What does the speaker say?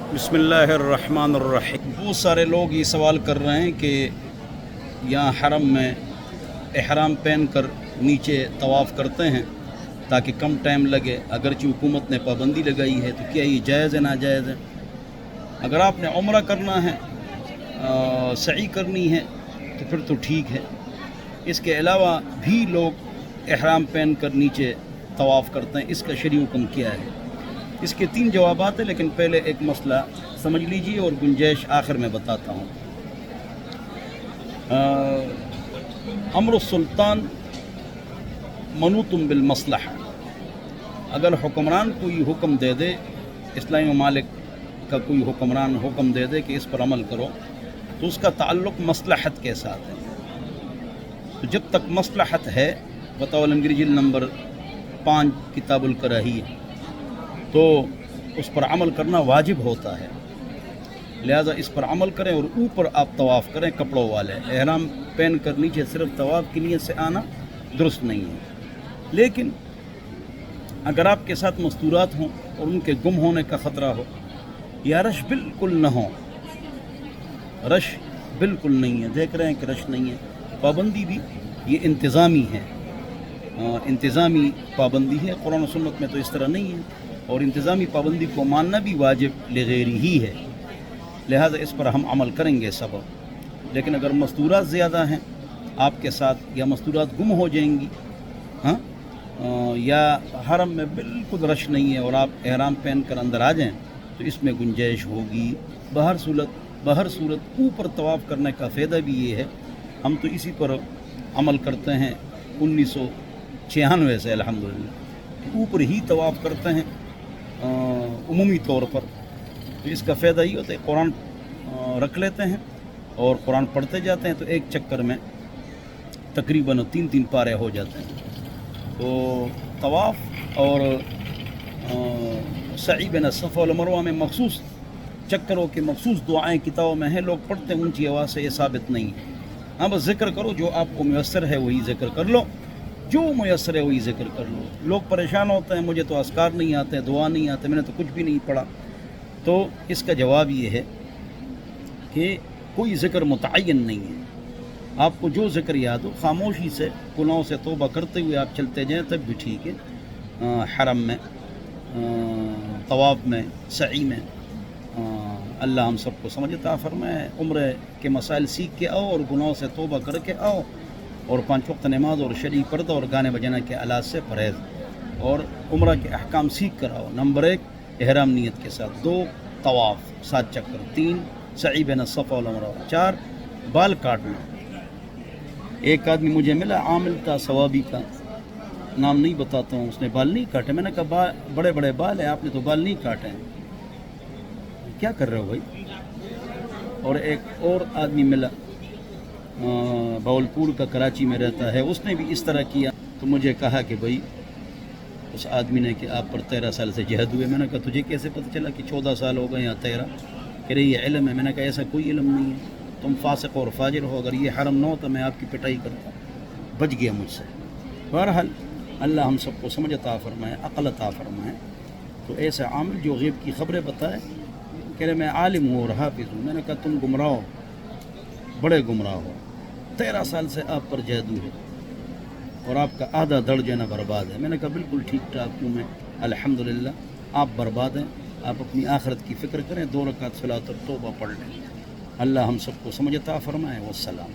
بسم اللہ الرحمن الرحیم۔ بہت سارے لوگ یہ سوال کر رہے ہیں کہ یہاں حرم میں احرام پہن کر نیچے طواف کرتے ہیں تاکہ کم ٹائم لگے، اگرچہ حکومت نے پابندی لگائی ہے، تو کیا یہ جائز ہے ناجائز ہے؟ اگر آپ نے عمرہ کرنا ہے، سعی کرنی ہے، تو پھر تو ٹھیک ہے۔ اس کے علاوہ بھی لوگ احرام پہن کر نیچے طواف کرتے ہیں، اس کا شرعی حکم کیا ہے؟ اس کے 3 جوابات ہیں، لیکن پہلے ایک مسئلہ سمجھ لیجیے اور گنجائش آخر میں بتاتا ہوں۔ امر السلطان منوط بالمصلحہ۔ اگر حکمران کوئی حکم دے دے، اسلامی ممالک کا کوئی حکمران حکم دے دے کہ اس پر عمل کرو، تو اس کا تعلق مصلحت کے ساتھ ہے۔ تو جب تک مصلحت ہے، بطور انگریزی نمبر 5 کتاب الکراہیہ، تو اس پر عمل کرنا واجب ہوتا ہے، لہذا اس پر عمل کریں اور اوپر آپ طواف کریں کپڑوں والے۔ احرام پہن کر نیچے صرف طواف کی نیت سے آنا درست نہیں ہے۔ لیکن اگر آپ کے ساتھ مستورات ہوں اور ان کے گم ہونے کا خطرہ ہو، یا رش بالکل نہ ہو، رش بالکل نہیں ہے، دیکھ رہے ہیں کہ رش نہیں ہے، پابندی بھی یہ انتظامی ہے، انتظامی پابندی ہے، قرآن و سنت میں تو اس طرح نہیں ہے، اور انتظامی پابندی کو ماننا بھی واجب لغیری ہی ہے، لہذا اس پر ہم عمل کریں گے سبب۔ لیکن اگر مستورات زیادہ ہیں آپ کے ساتھ، یا مستورات گم ہو جائیں گی، یا حرم میں بالکل رش نہیں ہے اور آپ احرام پہن کر اندر آ جائیں، تو اس میں گنجائش ہوگی۔ بہر صورت اوپر طواف کرنے کا فائدہ بھی یہ ہے، ہم تو اسی پر عمل کرتے ہیں 1996 سے الحمدللہ، اوپر ہی طواف کرتے ہیں عمومی طور پر۔ تو اس کا فائدہ یہ ہوتا ہے، قرآن رکھ لیتے ہیں اور قرآن پڑھتے جاتے ہیں، تو ایک چکر میں تقریباً 3 پارے ہو جاتے ہیں۔ تو طواف اور سعی بین الصفا والمروہ میں مخصوص چکروں کے مخصوص دعائیں کتابوں میں ہیں، لوگ پڑھتے ہیں، اونچی آواز سے، یہ ثابت نہیں ہے۔ ہاں بس ذکر کرو، جو آپ کو میسر ہے وہی ذکر کر لو، جو میسر ہے وہی ذکر کر لو۔ لوگ پریشان ہوتے ہیں، مجھے تو اذکار نہیں آتے، دعا نہیں آتے، میں نے تو کچھ بھی نہیں پڑھا۔ تو اس کا جواب یہ ہے کہ کوئی ذکر متعین نہیں ہے، آپ کو جو ذکر یاد ہو، خاموشی سے گناہوں سے توبہ کرتے ہوئے آپ چلتے جائیں، تب بھی ٹھیک ہے۔ حرم میں، طواف میں، سعی میں، اللہ ہم سب کو سمجھ عطا فرمائے۔ عمرے کے مسائل سیکھ کے آؤ اور گناہوں سے توبہ کر کے آؤ، اور 5 وقت نماز اور شرعی پردہ اور گانے بجانے کے آلات سے پرہیز، اور عمرہ کے احکام سیکھ کر آؤ۔ نمبر 1 احرام نیت کے ساتھ، 2 طواف 7 چکر، 3 سعی بین الصفا والمروہ، 4 بال کاٹنا۔ ایک آدمی مجھے ملا، عامل تھا ثوابی کا، نام نہیں بتاتا ہوں، اس نے بال نہیں کاٹے۔ میں نے کہا بڑے بڑے بال ہیں، آپ نے تو بال نہیں کاٹے ہیں، کیا کر رہے ہو بھائی؟ اور ایک اور آدمی ملا، باولپور کا، کراچی میں رہتا ہے، اس نے بھی اس طرح کیا۔ تو مجھے کہا کہ بھائی، اس آدمی نے کہ آپ پر 13 سال سے جہد ہوئے۔ میں نے کہا تجھے کیسے پتہ چلا کہ 14 سال ہو گئے یا 13؟ کہہ رہے یہ علم ہے۔ میں نے کہا ایسا کوئی علم نہیں ہے، تم فاسق اور فاجر ہو، اگر یہ حرم نہ ہوتا میں آپ کی پٹائی کرتا۔ بچ گیا مجھ سے۔ بہرحال اللہ ہم سب کو سمجھ عطا فرمائے، عقل عطا فرمائے۔ تو ایسا عامل جو غیب کی خبریں بتائے، کہہ رہے میں عالم ہوں اور حافظ ہوں۔ میں نے کہا تم گمراہ ہو، بڑے گمراہ ہو، 13 سال سے آپ پر جادو ہے اور آپ کا آدھا دڑ جانا برباد ہے۔ میں نے کہا بالکل ٹھیک ٹھاک ہوں میں، الحمدللہ۔ آپ برباد ہیں، آپ اپنی آخرت کی فکر کریں، 2 رکعت صلاۃ اور توبہ پڑھ لیں۔ اللہ ہم سب کو سمجھ عطا فرمائے۔ والسلام۔